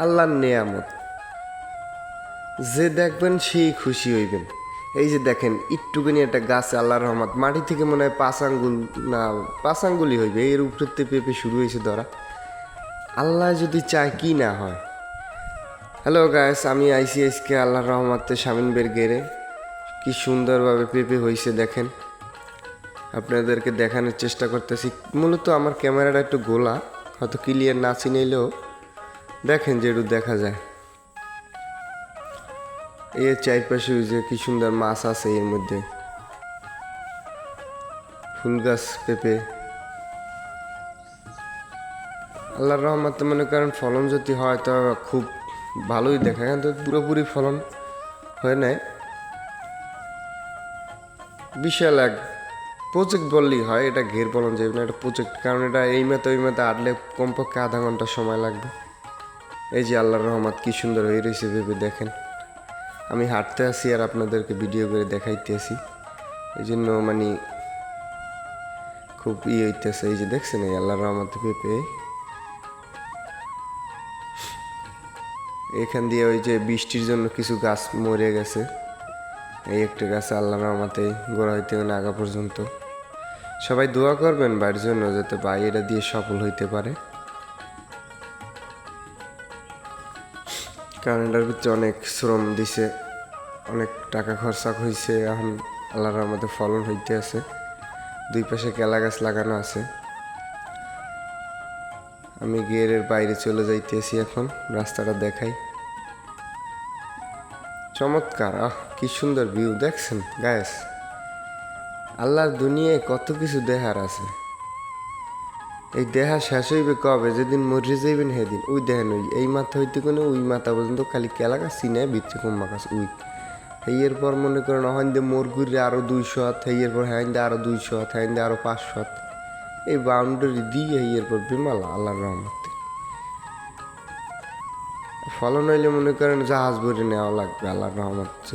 আল্লাহর নেয়ামত, যে দেখবেন সেই খুশি হইবেন। এই যে দেখেন একটুখানি একটা গাছ, আল্লাহর রহমত, মাটি থেকে মনে হয় 5 আঙ্গুল, না 5 আঙ্গুলই হইবে, এর উপরেতে পেঁপে শুরু হয়েছে ধরা। আল্লাহ যদি চায় কি না হয়। হ্যালো গাইস, আমি আইসি আজকে আল্লাহর রহমতে শামিনবের গেরে। কি সুন্দরভাবে পেঁপে হয়েছে দেখেন, আপনাদেরকে দেখানোর চেষ্টা করতেছি। মূলত আমার ক্যামেরাটা একটু গোলা, হয়তো ক্লিয়ার না চিনেলেও দেখেন যে একটু দেখা যায়। এর চারপাশে যে কি সুন্দর মাছ আছে, এর মধ্যে ফুল গাছ, পেঁপে। আল্লাহর রহমতে মনে করেন ফলন যদি হয় তো খুব ভালোই দেখা, কিন্তু পুরোপুরি ফলন হয় নাই। বিশাল এক প্রজেক্ট বললেই হয়, এটা ঘের বলন যাবে না, এটা প্রজেক্ট। কারণ এটা এই মতো আটলে কমপক্ষে আধা ঘন্টা সময় লাগবে। এই যে আল্লাহর রহমত কি সুন্দর হয়ে রয়েছে ভেবে দেখেন। আমি হাঁটতে আসি আর আপনাদেরকে ভিডিও করে দেখাইতে আসি, এই জন্য মানে খুব হইতেছে। এই যে দেখছেন এই আল্লাহর রহমতে পেঁপে, এখান দিয়ে ওই যে বৃষ্টির জন্য কিছু গাছ মরে গেছে। এই একটা গাছ আল্লাহর রহমতে গোড়া হইতে আগা পর্যন্ত। সবাই দোয়া করবেন বাড়ির জন্য, যাতে ভাই এটা দিয়ে সফল হইতে পারে। কারণ এটার ভিতরে অনেক শ্রম দিছে, অনেক টাকা খরচা হয়েছে। এখন আল্লাহর রহমতে ফলন হইতে আছে। দুই পাশে কেলা গাছ লাগানো আছে। আমি গেরের বাইরে চলে যাইতেছি এখন, রাস্তাটা দেখাই। চমৎকার, কি সুন্দর ভিউ দেখছেন গায়েস। আল্লাহর দুনিয়ায় কত কিছু দেখার আছে। এই দেহা শেষ হইবে কবে? যেদিন মরে যাইবেন সেদিন। ওই দেখেন, ওই এই মাথা হইতে কোনো ওই মাথা পর্যন্ত খালি কেলা গাছ, চিনে ভিতরে কম্বা গাছ। ওই হেয়ের পর মনে করেন হইন দিয়ে মোর ঘুরে আরো 200 হাত, হেয়ের পর হ্যাঁ দিয়ে আরো 200 হাত, হ্যাঁ দিয়ে আরো 500 হাত। এই বাউন্ডারি দিয়ে হেয়ের পর বিমালা আল্লাহর রহমতে ফলন হইলে মনে করেন জাহাজ ভরে নেওয়া লাগবে আল্লাহর রহমত।